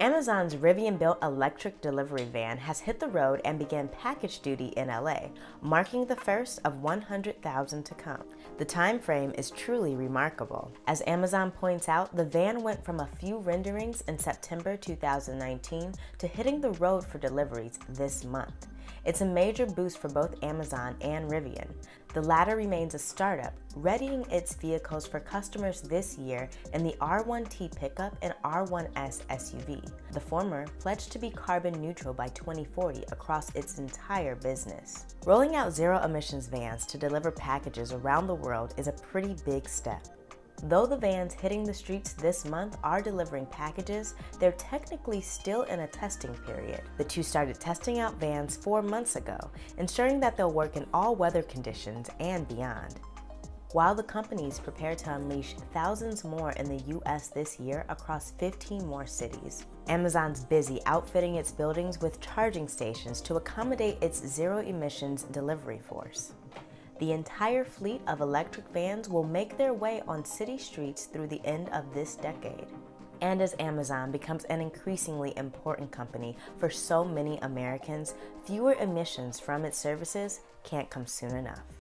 Amazon's Rivian-built electric delivery van has hit the road and began package duty in LA, marking the first of 100,000 to come. The time frame is truly remarkable. As Amazon points out, the van went from a few renderings in September 2019 to hitting the road for deliveries this month. It's a major boost for both Amazon and Rivian. The latter remains a startup, readying its vehicles for customers this year in the R1T pickup and R1S SUV. The former pledged to be carbon neutral by 2040 across its entire business. Rolling out zero-emissions vans to deliver packages around the world is a pretty big step. Though the vans hitting the streets this month are delivering packages, they're technically still in a testing period. The two started testing out vans 4 months ago, ensuring that they'll work in all weather conditions and beyond. While the companies prepare to unleash thousands more in the US this year across 15 more cities, Amazon's busy outfitting its buildings with charging stations to accommodate its zero-emissions delivery force. The entire fleet of electric vans will make their way on city streets through the end of this decade. And as Amazon becomes an increasingly important company for so many Americans, fewer emissions from its services can't come soon enough.